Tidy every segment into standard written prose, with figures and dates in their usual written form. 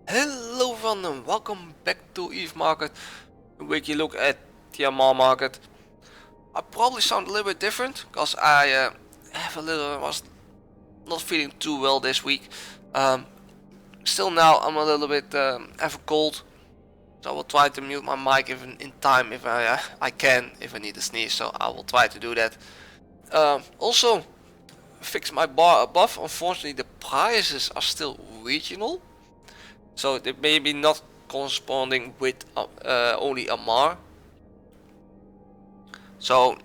Hello everyone and welcome back to Eve Market, a weekly look at the amarr market. I probably sound a little bit different because I was not feeling too well this week. Still now I'm a little bit have a cold, so I will try to mute my mic even in time if I can, if I need to sneeze, so I will try to do that. Also fix my bar above. Unfortunately the prices are still regional. So they may be not corresponding with only amarr. So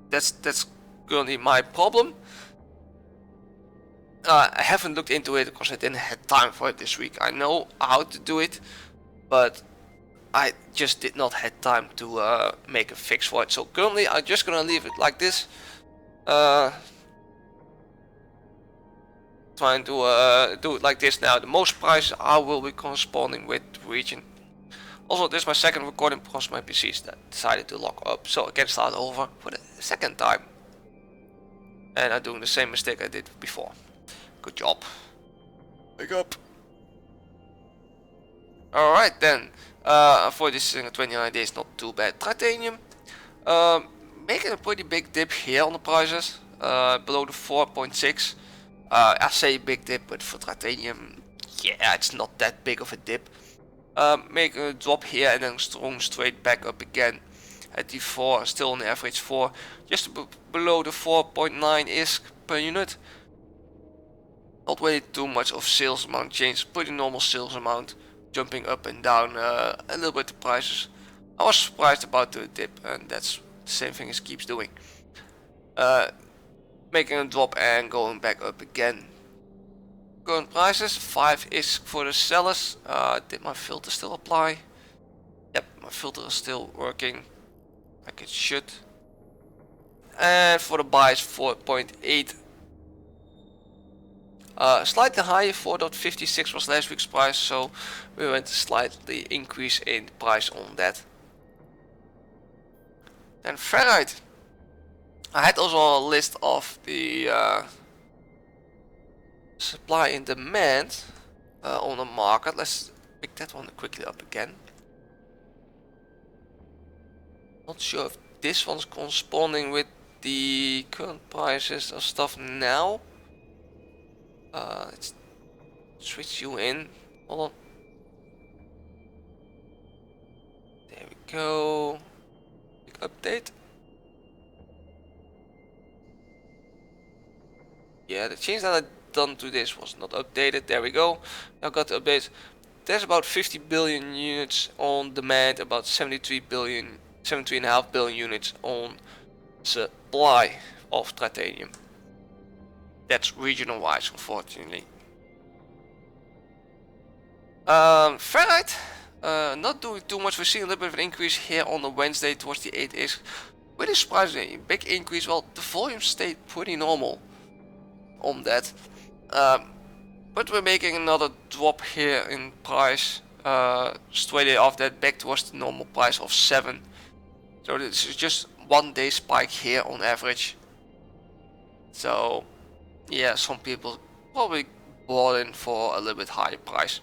that's currently my problem. I haven't looked into it because I didn't have time for it this week. I know how to do it, but I just did not have time to make a fix for it. So currently I'm just gonna leave it like this. Trying to do it like this now. The most prices I will be corresponding with the region. Also, this is my second recording because my PC's decided to lock up, so I can start over for the second time. And I'm doing the same mistake I did before. Good job. Wake up. Alright then. For this 29 days, not too bad. Titanium. Making a pretty big dip here on the prices. Below the 4.6. I say big dip, but for titanium, yeah, it's not that big of a dip. Make a drop here and then strong straight back up again at the 4, still on the average 4, just below the 4.9 ISK per unit. Not really too much of sales amount change, pretty normal sales amount, jumping up and down a little bit the prices. I was surprised about the dip, and that's the same thing as keeps doing. Making a drop and going back up again. Current prices 5 ISK for the sellers. Did my filter still apply? Yep, my filter is still working like it should. And for the buyers 4.8. Slightly higher, 4.56 was last week's price, so we went slightly increase in the price on that. Then ferrite. I had also a list of the supply and demand on the market. Let's pick that one quickly up again. Not sure if this one's corresponding with the current prices of stuff now. Let's switch you in. Hold on. There we go. Quick update. Yeah, the change that I done to this was not updated. There we go. Now got the update. There's about 50 billion units on demand, about 73.5 billion units on supply of titanium. That's regional wise, unfortunately. Ferrite, not doing too much. We're seeing a little bit of an increase here on the Wednesday towards the 8 is really surprising. Big increase. Well, the volume stayed pretty normal on that. But we're making another drop here in price. Straight off that back towards the normal price of 7. So this is just 1 day spike here on average. So yeah, some people probably bought in for a little bit higher price.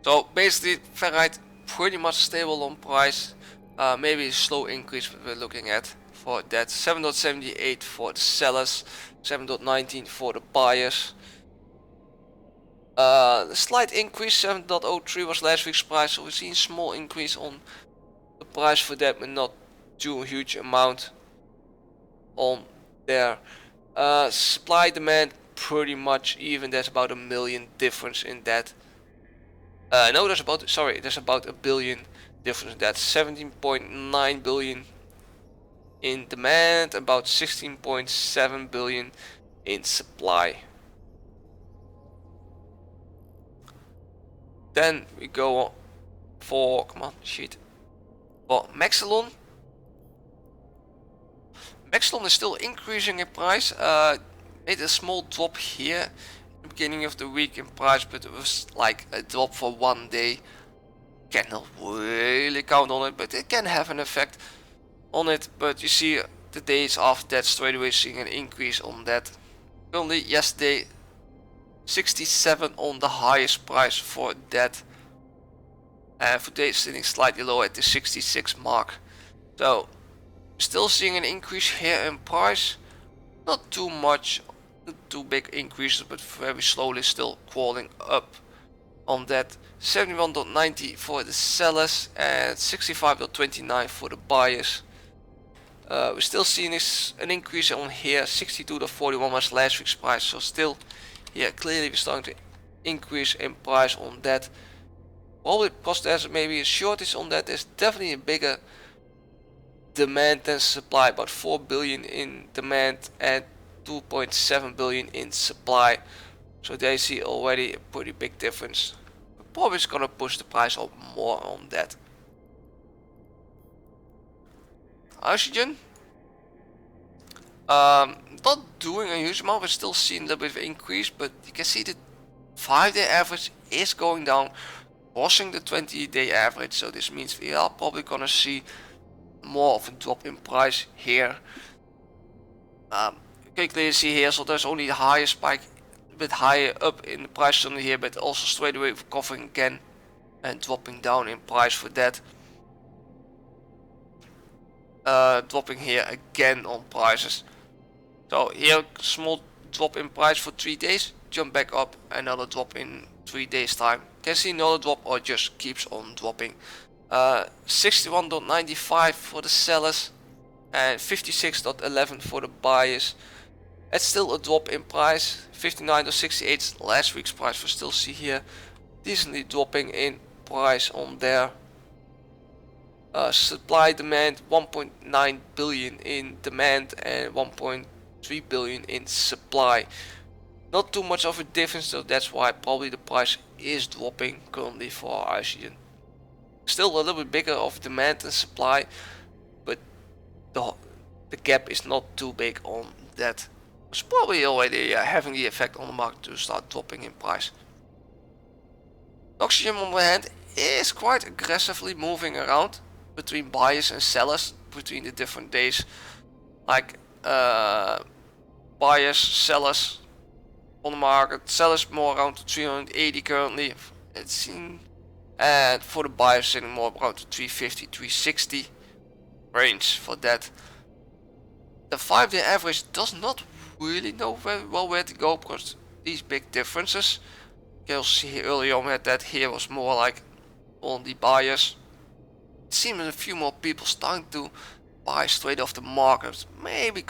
So basically ferrite pretty much stable on price. Maybe a slow increase we're looking at for that. 7.78 for the sellers, 7.19 for the buyers. The slight increase, 7.03 was last week's price, so we've seen a small increase on the price for that, but not too huge amount on there. Supply demand pretty much even. There's about 1 million difference in that. No, there's about a billion difference in that. 17.9 billion in demand, about 16.7 billion in supply. Then we go for, come on, shit. For Maxillon. Maxillon is still increasing in price. Made a small drop here in the beginning of the week in price, but it was like a drop for 1 day. Cannot really count on it, but it can have an effect on it. But you see the days after that straight away seeing an increase on that. Only yesterday 67 on the highest price for that. And for today it's sitting slightly lower at the 66 mark. So still seeing an increase here in price. Not too much, not too big increases, but very slowly still crawling up on that. 71.90 for the sellers and 65.29 for the buyers. We're still seeing an increase on here. 62.41 was last week's price, so still here clearly we're starting to increase in price on that. Probably because there's maybe a shortage on that. There's definitely a bigger demand than supply, about 4 billion in demand and 2.7 billion in supply. So they see already a pretty big difference. Probably is gonna push the price up more on that. Oxygen, not doing a huge amount. We're still seeing a little bit of increase, but you can see the 5-day average is going down, crossing the 20-day average. So this means we are probably gonna see more of a drop in price here. You can clearly see here, so there's only the higher spike, a bit higher up in the price on here, but also straight away recovering again and dropping down in price for that. Dropping here again on prices. So here small drop in price for 3 days, jump back up, another drop in 3 days time. Can see another drop or just keeps on dropping. 61.95 for the sellers and 56.11 for the buyers. It's still a drop in price. 59.68 last week's price. We still see here decently dropping in price on there. Supply demand 1.9 billion in demand and 1.3 billion in supply. Not too much of a difference, so that's why probably the price is dropping currently for oxygen. Still a little bit bigger of demand than supply, but the gap is not too big on that. It's probably already having the effect on the market to start dropping in price. Oxygen on the other hand is quite aggressively moving around between buyers and sellers between the different days, like buyers, sellers on the market. Sellers more around 380 currently, it's seen, and for the buyers sitting more around the 350, 360 range for that. The 5-day average does not really know very well where to go because these big differences. You'll see earlier on that here was more like on the buyers. It seems a few more people starting to buy straight off the market. Maybe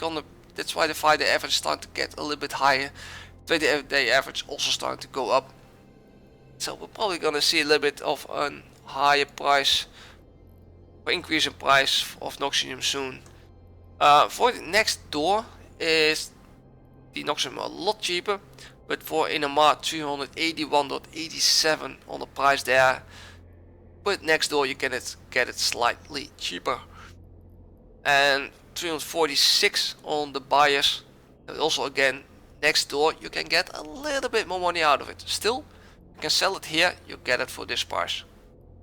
that's why the 5-day average is starting to get a little bit higher. 20-day average also starting to go up. So we're probably gonna see a little bit of a higher price or increase in price of Noxium soon. For the next door is the Noxium a lot cheaper, but for in amarr 381.87 on the price there. But next door you get it slightly cheaper, and 346 on the buyers. And also again next door you can get a little bit more money out of it. Still you can sell it here, you get it for this price.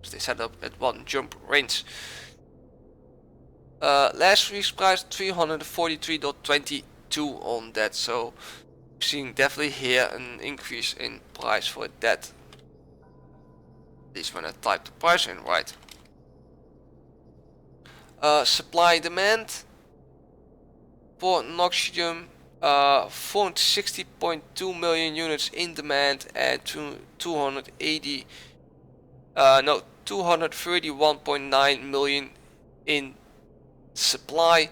So they set up at one jump range. Last week's price 343.22 on that, so seeing definitely here an increase in price for that. At least when I type the price in right. Supply demand for Noxium 460.2 million units in demand and 231.9 million in supply.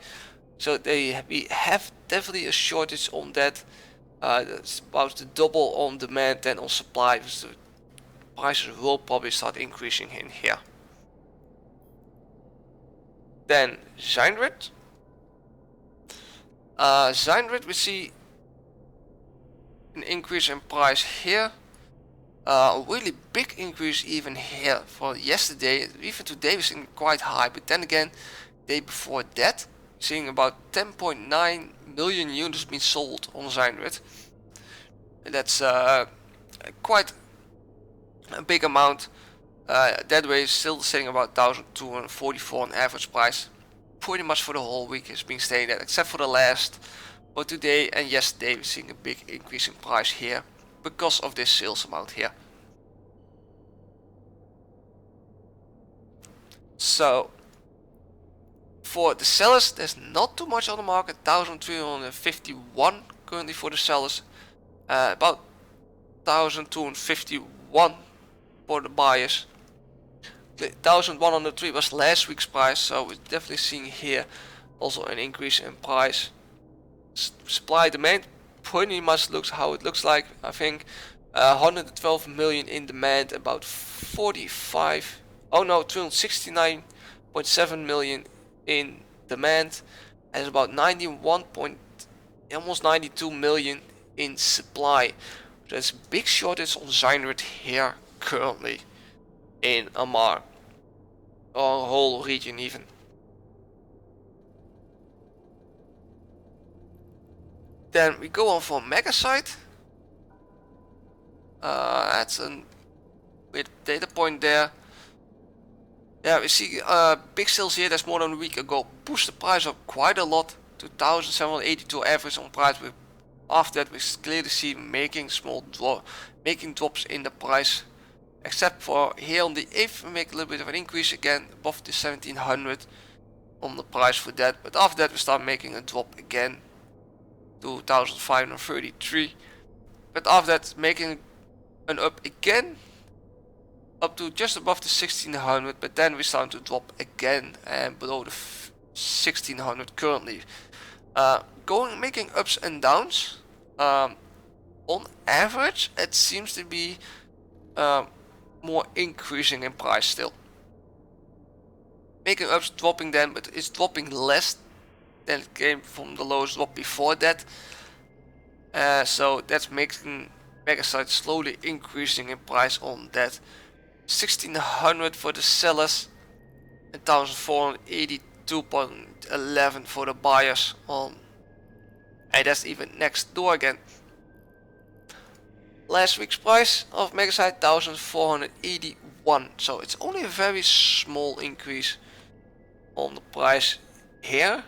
So we have definitely a shortage on that. It's about the double on demand than on supply. So prices will probably start increasing in here. Then Zynred. Zynred we see an increase in price here. A really big increase even here for yesterday. Even today we're seeing quite high, but then again day before that seeing about 10.9 million units being sold on Zynred. That's quite a big amount. That way still staying about 1,244 on average price. Pretty much for the whole week has been staying there, except for the last, for today and yesterday we're seeing a big increase in price here. because of this sales amount here. So for the sellers, there's not too much on the market. 1,351 currently for the sellers, about 1,251 for the buyers. 1,103 was last week's price, so we're definitely seeing here also an increase in price. Supply demand pretty much looks how it looks like. I think 112 million in demand, about 269.7 million in demand, and about 91 point, almost 92 million in supply. There's a big shortage on Zynerid here currently in amarr, or whole region even. Then we go on for Megasite. That's a weird data point there. Yeah, we see big sales here. That's more than a week ago. Pushed the price up quite a lot to 1,782 average on price. After that, we clearly see making drops in the price. Except for here on the 8th, we make a little bit of an increase again above the 1,700 on the price for that. But after that, we start making a drop again to 1,533. But after that, making an up again up to just above the 1,600. But then we start to drop again and below the 1,600 currently. Making ups and downs. On average, it seems to be more increasing in price still. Making ups dropping then, but it's dropping less than it came from the lowest drop before that. So that's making Megasite slowly increasing in price on that. 1,600 for the sellers and 1,482.11 for the buyers on. And that's even next door again. Last week's price of Megasite 1,481, so it's only a very small increase on the price here.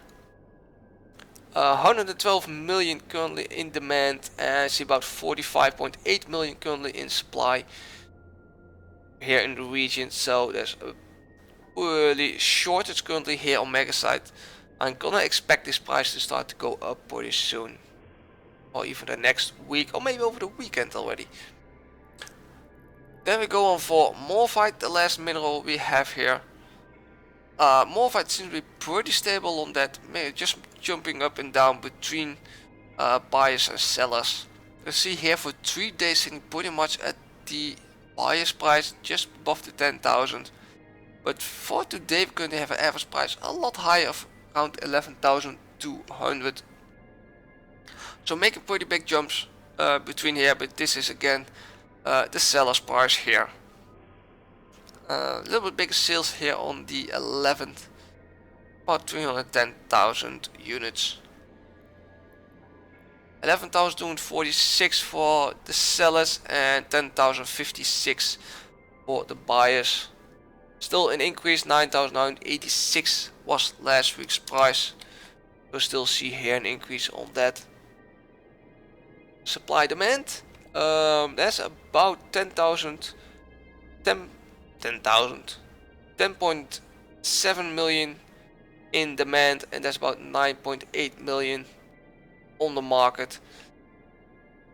112 million currently in demand, and I see about 45.8 million currently in supply here in the region. So there's a really shortage currently here on Megasite. I'm gonna expect this price to start to go up pretty soon, or even the next week, or maybe over the weekend already. Then we go on for Morphite, the last mineral we have here. Morphite seems to be pretty stable on that, maybe just jumping up and down between buyers and sellers. You see here for 3 days sitting pretty much at the buyer's price, just above the 10,000. But for today we're going to have an average price a lot higher, of around 11,200. So making pretty big jumps between here, but this is again the seller's price here. A little bit bigger sales here on the 11th, about 310,000 units. 11,246 for the sellers and 10,056 for the buyers. Still an increase. 9,986 was last week's price. We'll still see here an increase on that. Supply demand, that's about 10.7 million in demand, and that's about 9.8 million on the market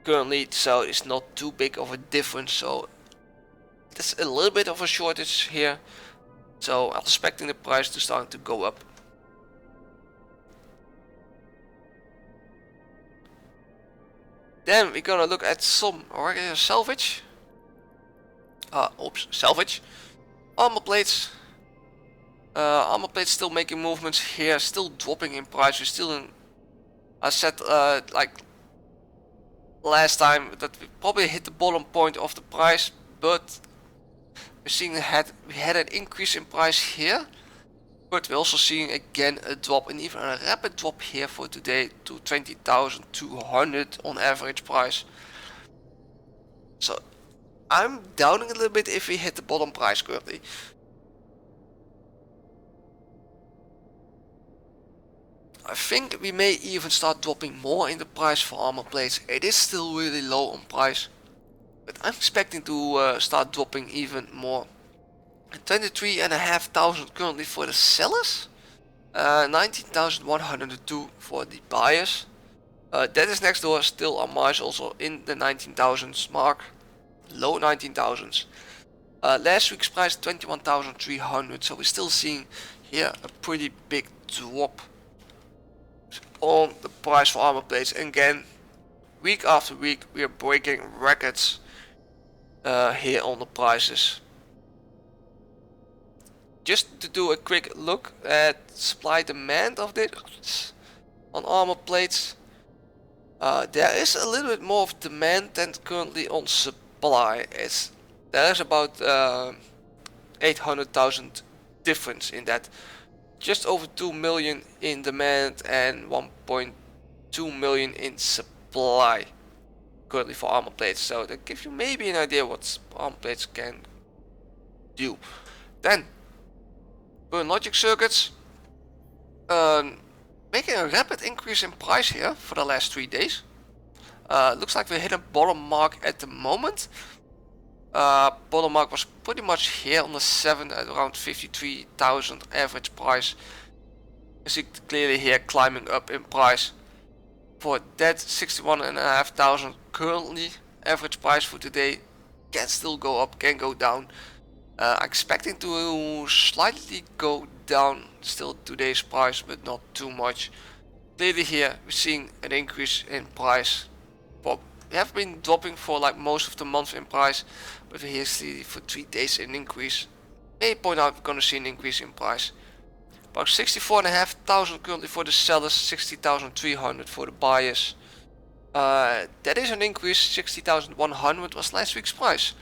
currently, so it's not too big of a difference. So there's a little bit of a shortage here, so I'm expecting the price to start to go up. Then we're gonna look at some regular salvage. Salvage. Armor plates. Armor plates still making movements here, still dropping in price. We're still in. I said like last time that we probably hit the bottom point of the price, but we're seeing we had an increase in price here, but we're also seeing again a drop, and even a rapid drop here for today to 20,200 on average price. So I'm doubting a little bit if we hit the bottom price currently. I think we may even start dropping more in the price for armor plates. It is still really low on price. but I'm expecting to start dropping even more. 23,500 currently for the sellers, 19,102 for the buyers. That is next door. Still amarr also in the 19,000s mark, low 19,000s. Last week's price 21,300, so we're still seeing here a pretty big drop on the price for armor plates. And again, week after week we are breaking records here on the prices. Just to do a quick look at supply demand of this on armor plates, there is a little bit more of demand than currently on supply. There's about 800,000 difference in that. Just over 2 million in demand and 1.2 million in supply currently for armor plates. So that gives you maybe an idea what armor plates can do. Then burn logic circuits, making a rapid increase in price here for the last 3 days. Looks like we hit a bottom mark at the moment. Bottom mark was pretty much here on the 7 at around 53,000 average price. You see clearly here climbing up in price. For that 61,500 currently average price for today, can still go up, can go down. Expecting to slightly go down still today's price, but not too much. Clearly here we're seeing an increase in price. We have been dropping for like most of the month in price, but we here see for 3 days an increase. May point out we're gonna see an increase in price. About 64,500 currently for the sellers, 60,300 for the buyers. That is an increase. 60,100 was last week's price,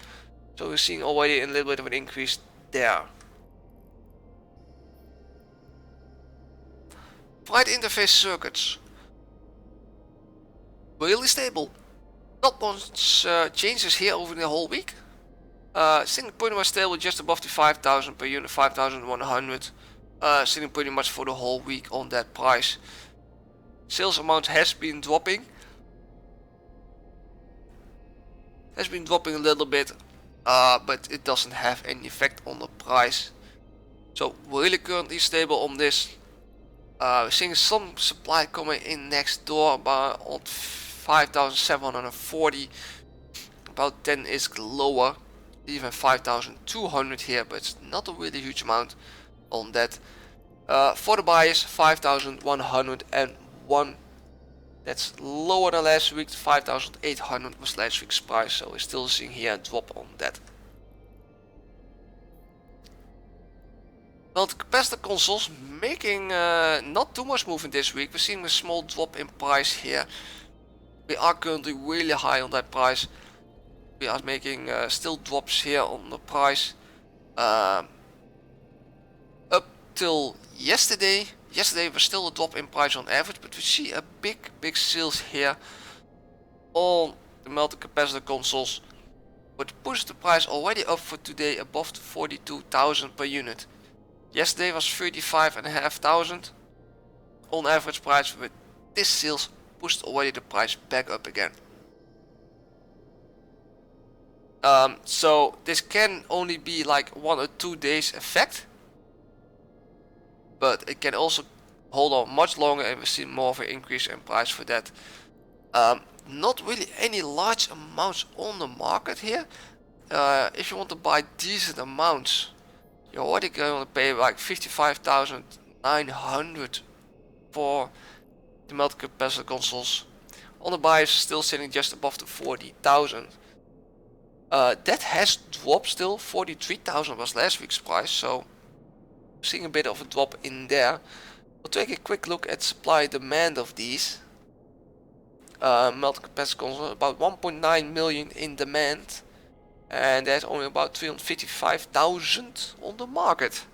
so we're seeing already a little bit of an increase there. Bright interface circuits, really stable. Not much changes here over the whole week. Sitting pretty much stable, just above the 5,000 per unit, 5,100. Sitting pretty much for the whole week on that price. Sales amount has been dropping. Has been dropping a little bit, but it doesn't have any effect on the price. So really currently stable on this. We're seeing some supply coming in next door, about on 5,740. About 10 is lower, even 5,200 here, but it's not a really huge amount on that. For the buyers, 5,101. That's lower than last week. 5,800 was last week's price, so we're still seeing here a drop on that. Well, the capacitor consoles making not too much movement this week. We're seeing a small drop in price here. We are currently really high on that price. We are making still drops here on the price. Up till yesterday. Yesterday was still a drop in price on average, but we see a big sales here on the multi-capacitor consoles. But pushed the price already up for today above the 42,000 per unit. Yesterday was 35,500 on average price, but this sales pushed already the price back up again. So this can only be like 1 or 2 days effect, but it can also hold on much longer, and we see more of an increase in price for that. Not really any large amounts on the market here. If you want to buy decent amounts, you're already going to pay like 55,900 for the multi-capacitor consoles. On the buyers still sitting just above the 40,000. That has dropped still. 43,000 was last week's price, so seeing a bit of a drop in there. We'll take a quick look at supply demand of these multi-capacitor consoles. About 1.9 million in demand, and there's only about 355,000 on the market.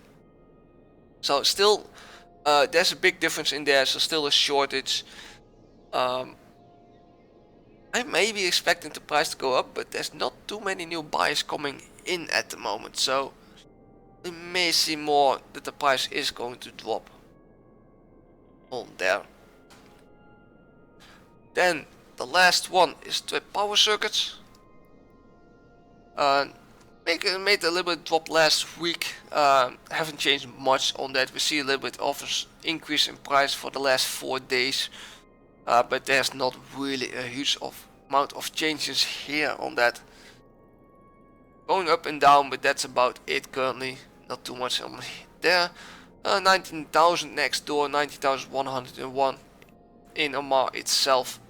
So still there's a big difference in there, so still a shortage. I may be expecting the price to go up, but there's not too many new buyers coming in at the moment, so we may see more that the price is going to drop on there. Then the last one is the power circuits. Made a little bit drop last week. Haven't changed much on that. We see a little bit of an increase in price for the last 4 days, but there's not really a huge amount of changes here on that. Going up and down, but that's about it currently. Not too much on there. 19,000 next door, 19,101 in amarr itself.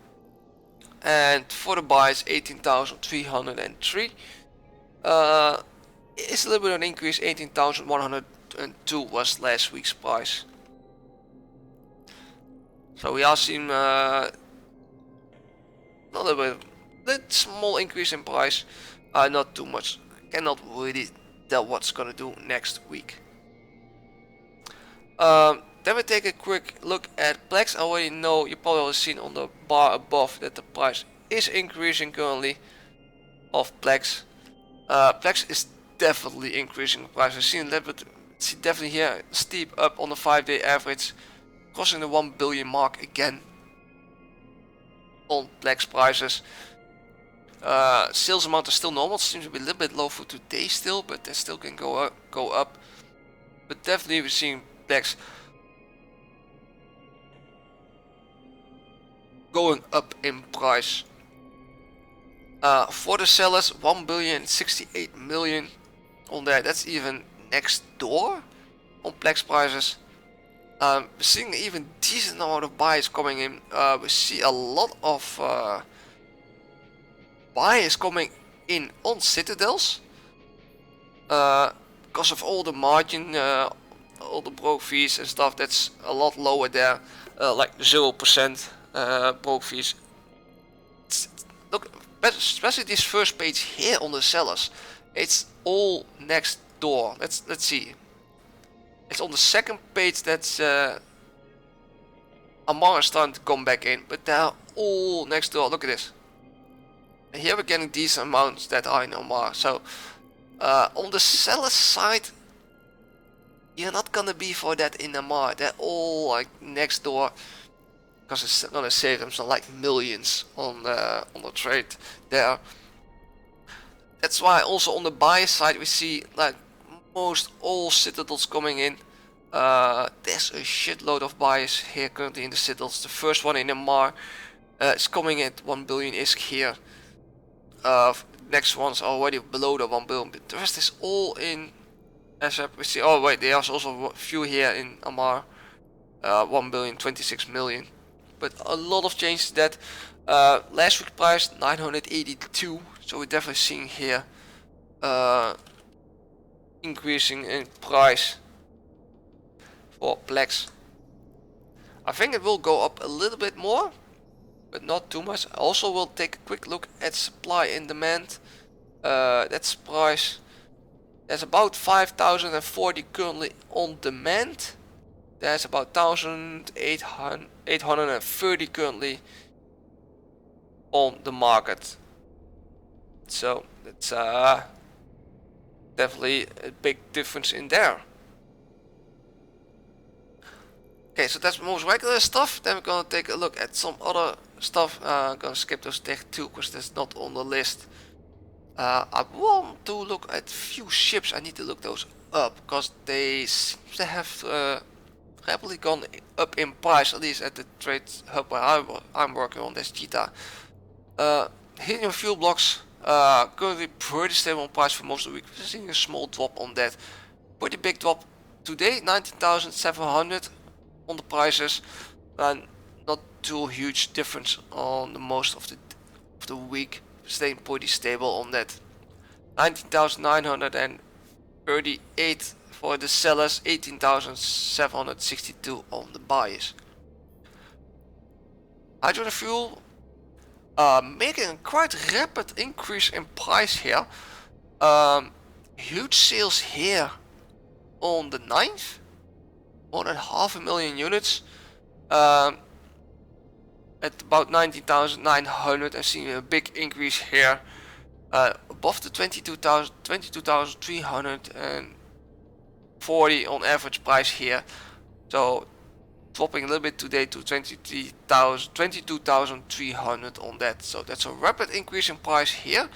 And for the buys, 18,303. It's a little bit of an increase. 18,102 was last week's price. So we are seeing a little bit small increase in price. Not too much. Cannot really tell what's gonna do next week. Then we take a quick look at Plex. I already know, you probably have seen on the bar above that the price is increasing currently of Plex. Plex is definitely increasing the price. We've seen a little bit, see definitely here steep up on the 5-day average, crossing the 1 billion mark again on Plex prices. Sales amount is still normal. It seems to be a little bit low for today still, but they still can go up. But definitely we're seeing Plex going up in price. For the sellers, 1,068,000,000 on there. That's even next door on Plex prices. We're seeing even decent amount of buys coming in. We see a lot of buyers coming in on citadels because of all the margin, all the broke fees and stuff. That's a lot lower there, like 0% broke fees. Look, especially this first page here on the sellers, it's all next door. Let's see. It's on the second page that's amarr is starting to come back in, but they're all next door. Look at this. And here we're getting decent amounts that are in amarr. So on the seller side, you're not gonna be for that in amarr. They're all like next door, because it's gonna save them some like millions on the trade there. That's why also on the buy side we see like most all citadels coming in. There's a shitload of buyers here currently in the citadels. The first one in amarr is coming at 1 billion isk here. Next one's already below the 1 billion, but the rest is all in ASAP. We see, oh wait, there's also a few here in amarr, 1,026,000,000. But a lot of changes to that. Last week price 982, so we're definitely seeing here increasing in price for Plex. I think it will go up a little bit more, but not too much. Also, we'll take a quick look at supply and demand. That's price. There's about 5,040 currently on demand. There's about 1,830 currently on the market. So that's definitely a big difference in there. Okay, so that's most regular stuff. Then we're gonna take a look at some other stuff. I'm gonna skip those tech 2 because that's not on the list. I want to look at few ships. I need to look those up because they seem to have rapidly gone up in price, at least at the trade hub where I'm working on. This Cheetah. Helium fuel blocks currently pretty stable on price for most of the week. We're seeing a small drop on that. Pretty big drop today, 19,700 on the prices, and not too huge difference on the most of the week. Staying pretty stable on that. 19,938 for the sellers, 18,762 on the buyers. Hydrogen fuel making a quite rapid increase in price here. Huge sales here on the 9th, more than 500,000 units. At about 19,900, I'm seeing a big increase here, above the 22,340 on average price here. So dropping a little bit today to 22,300 on that. So that's a rapid increase in price here.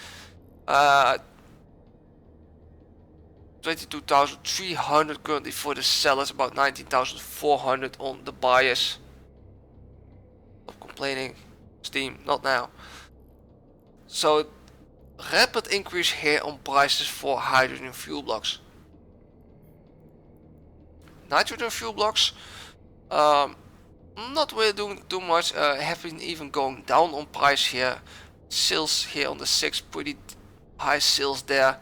22,300 currently for the sellers, about 19,400 on the buyers. Stop complaining, Steam, not now. So rapid increase here on prices for hydrogen fuel blocks. Nitrogen fuel blocks, not really doing too much, have been even going down on price here. Sales here on the 6, pretty high sales there.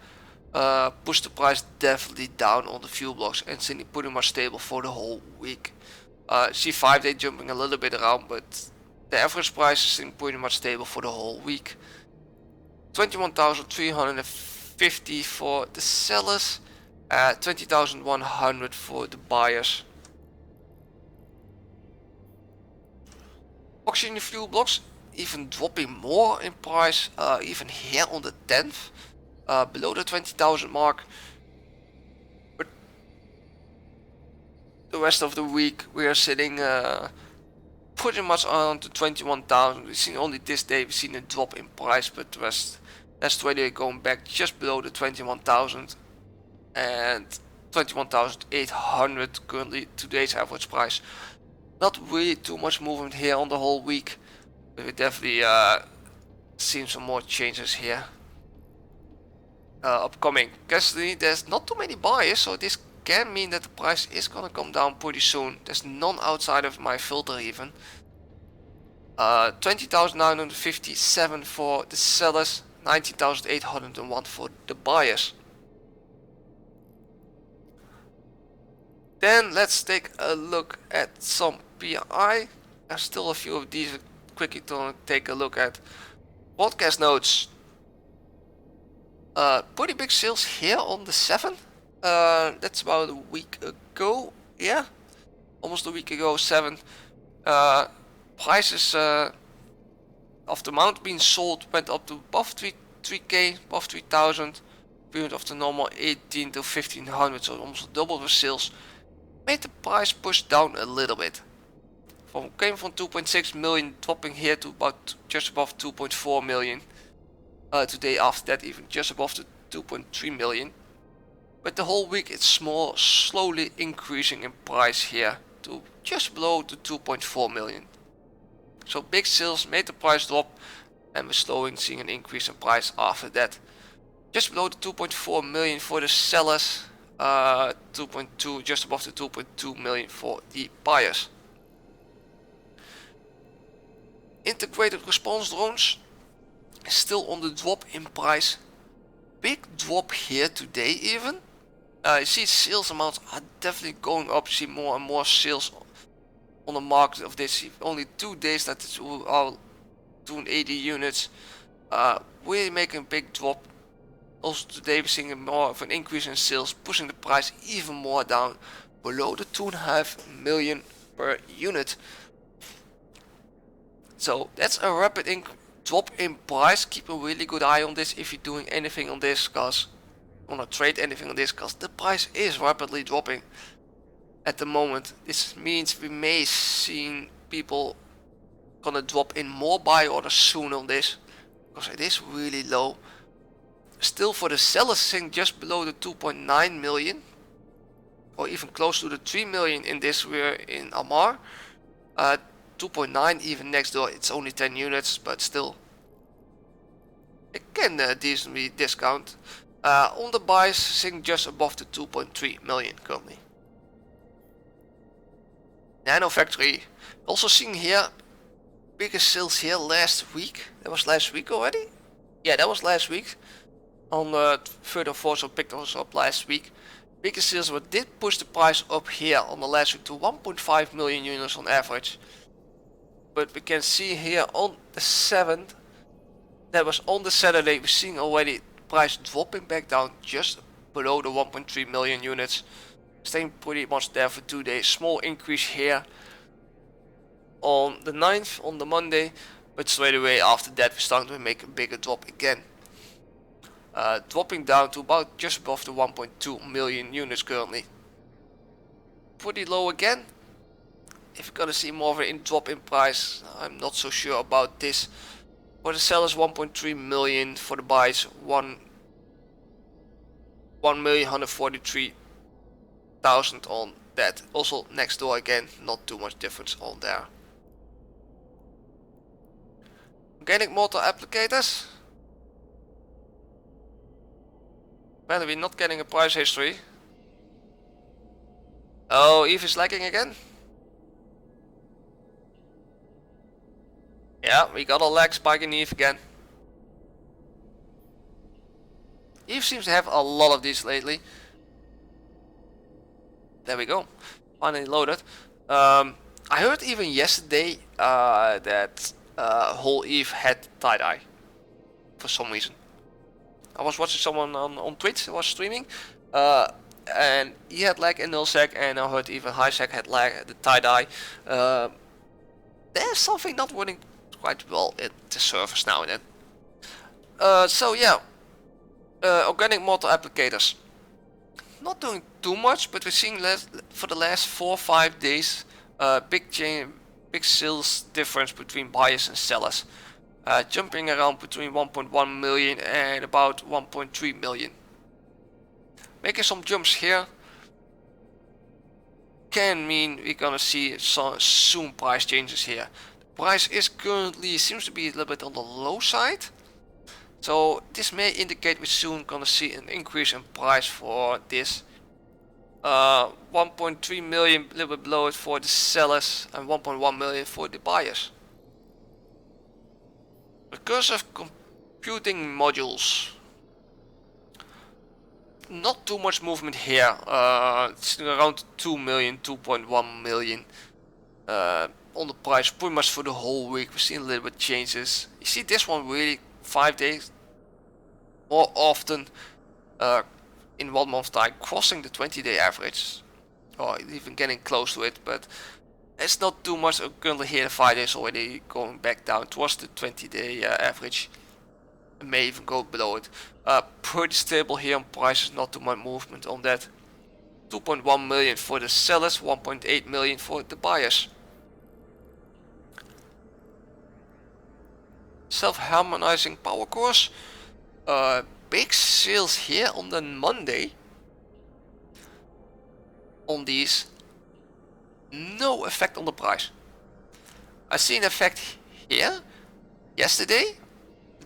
Push the price definitely down on the fuel blocks and sitting pretty much stable for the whole week. See 5-day jumping a little bit around, but the average price is sitting pretty much stable for the whole week. 21,350 for the sellers, 20,100 for the buyers. Oxygen fuel blocks even dropping more in price, even here on the 10th, below the 20,000 mark. But the rest of the week we are sitting pretty much on the 21,000. We've seen only this day we've seen a drop in price, but the rest that's straight going back just below the 21,000 and 21,800 currently today's average price. Not really too much movement here on the whole week, but we definitely seen some more changes here upcoming. Currently there's not too many buyers, so this can mean that the price is gonna come down pretty soon. There's none outside of my filter even. 20,957 for the sellers, 19,801 for the buyers. Then let's take a look at some PI. There's still a few of these quickly to take a look at. Podcast notes. Pretty big sales here on the 7th. That's about a week ago. Yeah, almost a week ago. 7. Prices of the amount being sold went up to above 3k, above 3,000. Period of the normal 18 to 1,500, so almost double the sales. Made the price push down a little bit. Came from 2.6 million, dropping here to about just above 2.4 million. Today after that even just above the 2.3 million. But the whole week it's slowly increasing in price here to just below the 2.4 million. So big sales made the price drop, and we're slowly seeing an increase in price after that. Just below the 2.4 million for the sellers, 2.2, just above the 2.2 million for the buyers. Integrated response drones still on the drop in price. Big drop here today even. You see sales amounts are definitely going up. You see more and more sales on the market of this. Only 2 days that it's all doing 80 units. Really making a big drop. Also today we're seeing more of an increase in sales, pushing the price even more down below the 2.5 million per unit. So that's a rapid drop in price. Keep a really good eye on this if you're doing anything on this, cause wanna trade anything on this, cause the price is rapidly dropping at the moment. This means we may see people gonna drop in more buy orders soon on this, because it is really low. Still for the sellers, sitting just below the 2.9 million, or even close to the 3 million in this. We're in amarr. 2.9 even next door. It's only 10 units, but still it can decently discount. On the buys, sitting just above the 2.3 million currently. Nano Factory, also seeing here biggest sales here last week. That was last week already. Yeah, that was last week. On the 3rd of 4th, so picked us up last week. Biggest sales, but did push the price up here on the last week to 1.5 million units on average. But we can see here on the 7th, that was on the Saturday, we're seeing already price dropping back down just below the 1.3 million units. Staying pretty much there for 2 days. Small increase here on the 9th, on the Monday, but straight away after that we're starting to make a bigger drop again. Dropping down to about just above the 1.2 million units currently. Pretty low again. If you're gonna see more of a drop in price, I'm not so sure about this. For the sellers 1.3 million, for the buys 1,143,000 on that. Also next door again, not too much difference on there. Organic motor applicators. Well, we're not getting a price history. Oh, Eve is lagging again. Yeah, we got a lag spike in Eve again. Eve seems to have a lot of these lately. There we go. Finally loaded. I heard even yesterday that whole Eve had tie-dye. For some reason. I was watching someone on Twitch was streaming. And he had lag in nullsec, and I heard even highsec had lag the tie-dye. There's something not running quite well in the servers now and then. So yeah, organic motor applicators. Not doing too much, but we're seeing for the last 4 or 5 days big sales difference between buyers and sellers, jumping around between 1.1 million and about 1.3 million. Making some jumps here can mean we're gonna see some soon price changes here. The price is currently seems to be a little bit on the low side, so this may indicate we're soon gonna see an increase in price for this. 1.3 million, a little bit below it for the sellers, and 1.1 million for the buyers. Recursive computing modules. Not too much movement here. It's around 2 million, 2.1 million on the price pretty much for the whole week. We've seen a little bit changes. You see this one really 5 days more often in 1 month time, crossing the 20-day average, or even getting close to it, but it's not too much. Currently here the 5 days already going back down towards the 20-day average. It may even go below it. Pretty stable here on prices, not too much movement on that. 2.1 million for the sellers, 1.8 million for the buyers. Self-harmonizing power cores. Big sales here on the Monday. On these, no effect on the price. I see an effect here yesterday.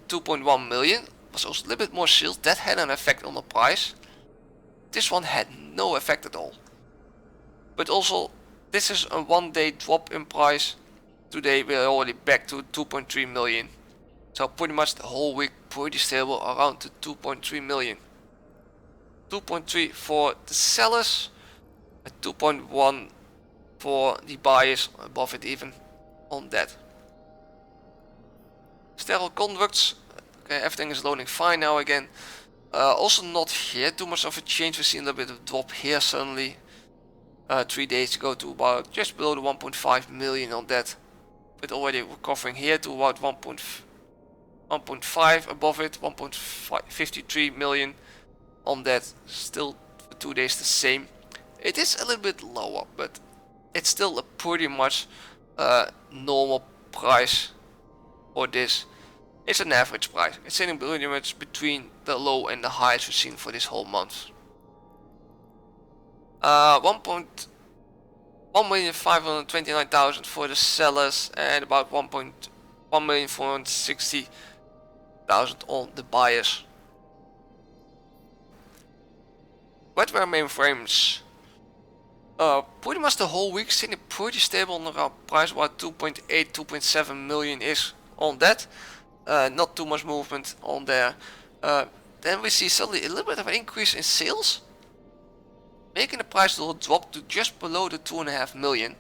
2.1 million was also a little bit more sales. That had an effect on the price. This one had no effect at all. But also, this is a 1 day drop in price. Today we're already back to 2.3 million. So pretty much the whole week pretty stable around the 2.3 million. 2.3 for the sellers, and 2.1 for the buyers, above it even on that. Sterile conducts, okay, everything is loading fine now again. Also not here too much of a change. We've seen a little bit of drop here suddenly. 3 days ago to about just below the 1.5 million on that, but already recovering here to about 1.5 above it, 1.53 million on that. Still for 2 days the same. It is a little bit lower, but it's still a pretty much normal price for this. It's an average price. It's sitting pretty much between the low and the highs we've seen for this whole month. 1,529,000 for the sellers and about 1,460,000 on the buyers. Wetware mainframes. Pretty much the whole week sitting pretty stable on the price, about 2.8, 2.7 million is on that. Not too much movement on there. Then we see suddenly a little bit of an increase in sales, making the price drop to just below the 2.5 million.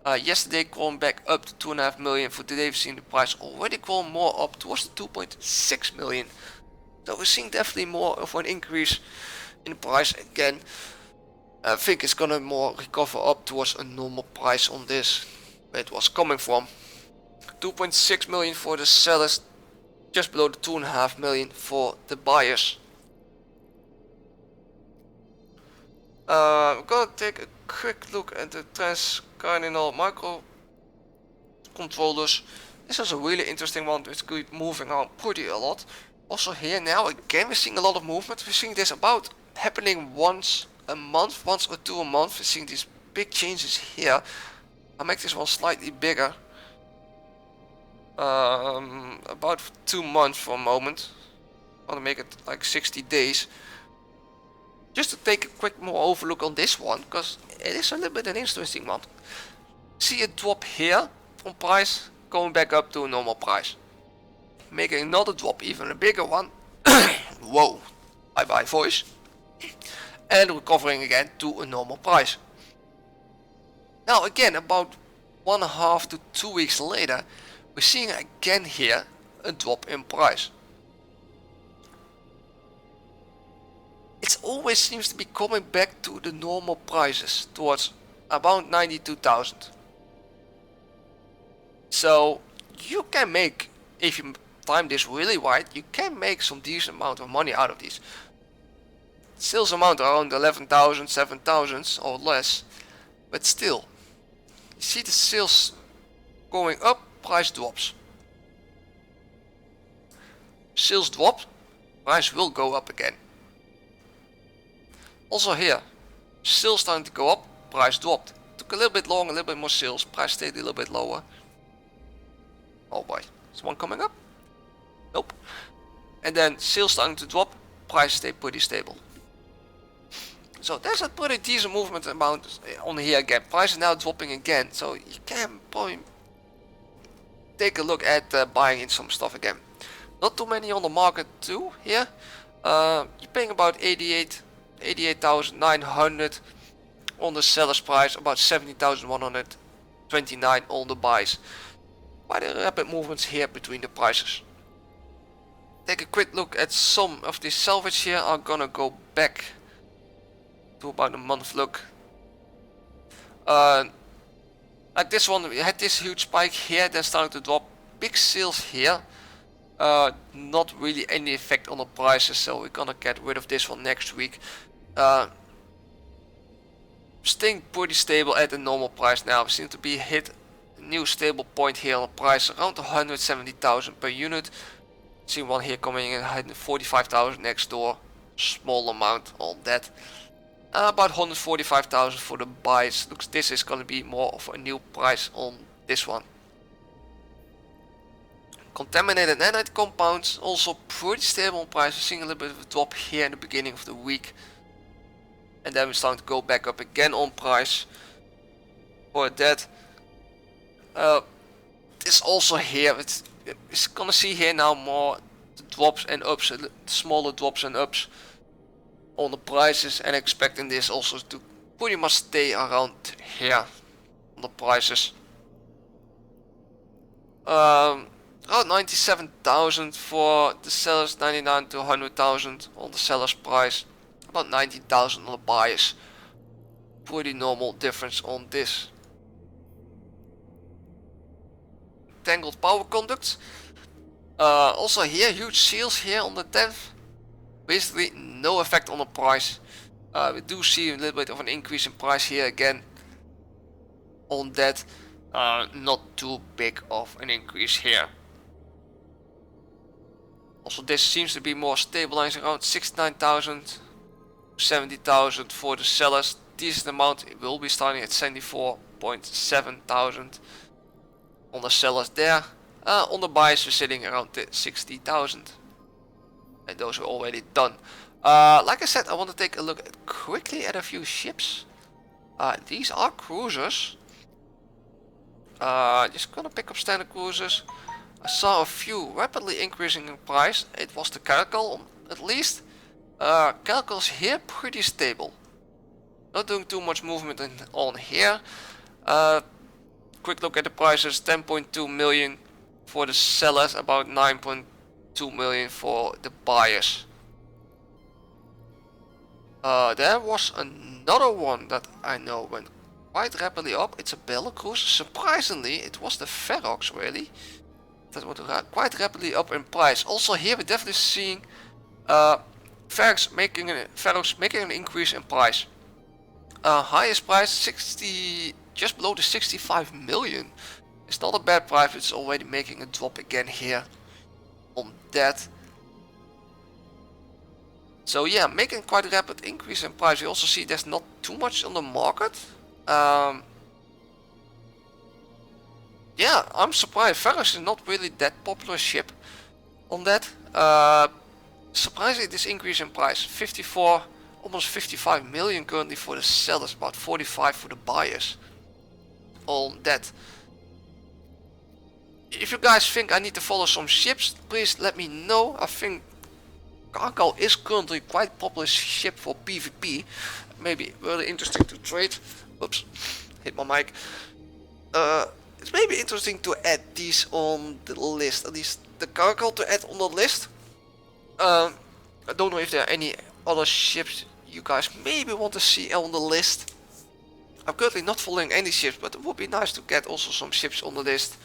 Yesterday crawling back up to 2.5 million. For today we've seen the price already crawling more up towards the 2.6 million. So we're seeing definitely more of an increase in the price again. I think it's gonna more recover up towards a normal price on this, where it was coming from. 2.6 million for the sellers, just below the 2.5 million for the buyers. I'm gonna take a quick look at the transcardinal microcontrollers. This is a really interesting one. It's good moving around pretty a lot. Also here now again we're seeing a lot of movement. We're seeing this about happening once a month, once or two a month. We're seeing these big changes here. I'll make this one slightly bigger. About 2 months for a moment. I want to make it like 60 days. Just to take a quick more overlook on this one, because it is a little bit an interesting one. See a drop here on price, going back up to a normal price. Making another drop, even a bigger one. Whoa, bye bye voice. And recovering again to a normal price. Now again, about 1.5 to 2 weeks later, we're seeing again here a drop in price. It always seems to be coming back to the normal prices, towards about 92,000. So you can make, if you time this really right, you can make some decent amount of money out of these. Sales amount around 11,000, 7,000 or less, but still, you see the sales going up, price drops. Sales drop, price will go up again. Also here, sales starting to go up, price dropped. Took a little bit long, a little bit more sales, price stayed a little bit lower. Oh boy, is one coming up? Nope. And then sales starting to drop, price stayed pretty stable. So there's a pretty decent movement amount on here again. Price is now dropping again, so you can probably take a look at buying in some stuff again. Not too many on the market too here. You're paying about 88,900 on the seller's price, about 70,129 on the buys. Quite a rapid movements here between the prices. Take a quick look at some of the salvage here. I'm gonna go back to about a month look. Like this one, we had this huge spike here, then started to drop. Big sales here. Not really any effect on the prices, so we're gonna get rid of this one next week. Staying pretty stable at the normal price now. We seem to be hit a new stable point here on the price around 170,000 per unit. See one here coming in 145,000 next door. Small amount on that. About 145,000 for the buys. Looks this is gonna be more of a new price on this one. Contaminated nanite compounds also pretty stable on price. We're seeing a little bit of a drop here in the beginning of the week, and then we're starting to go back up again on price for that. This also here, it's gonna see here now more drops and ups, smaller drops and ups on the prices, and expecting this also to pretty much stay around here on the prices. Around 97,000 for the sellers, 99 to 100,000 on the seller's price, about 90,000 on the buyers. Pretty normal difference on this. Tangled power conducts. Also here, huge sales here on the 10th. Basically no effect on the price. We do see a little bit of an increase in price here again on that. Not too big of an increase here. Also this seems to be more stabilizing around 69,000, 70,000 for the sellers. Decent amount. It will be starting at 74.7 thousand on the sellers there. On the buyers we're sitting around 60,000. And those are already done. Like I said, I want to take a look quickly at a few ships. These are cruisers. Just gonna pick up standard cruisers. I saw a few rapidly increasing in price. It was the Caracal at least. Caracal's here pretty stable. Not doing too much movement on here. Quick look at the prices. 10.2 million for the sellers, about 9.2 million for the buyers. There was another one that I know went quite rapidly up. It's a Bella Cruiser. Surprisingly, it was the Ferox really. That went quite rapidly up in price. Also here we're definitely seeing Ferox making an increase in price. Highest price 60, just below the 65 million. It's not a bad price. It's already making a drop again here on that. So yeah, making quite a rapid increase in price. We also see there's not too much on the market. Yeah, I'm surprised. Ferris is not really that popular ship on that. Surprisingly, this increase in price, 54, almost 55 million currently for the sellers, about 45 for the buyers on that. If you guys think I need to follow some ships, please let me know. I think Carcal is currently quite popular ship for PvP. Maybe really interesting to trade. Oops, hit my mic. It's maybe interesting to add these on the list, at least the Carcal to add on the list. I don't know if there are any other ships you guys maybe want to see on the list. I'm currently not following any ships, but it would be nice to get also some ships on the list.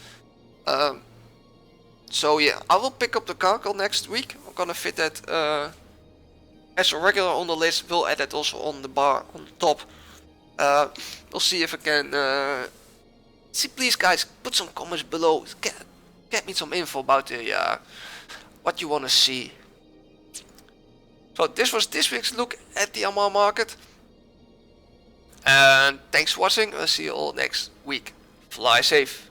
So yeah, I will pick up the Carcal next week. I'm gonna fit that as a regular on the list. We'll add it also on the bar on the top. We'll see if I can. See, please guys, put some comments below. Get me some info about the what you wanna see. So this was this week's look at the amarr market. And thanks for watching. I'll see you all next week. Fly safe.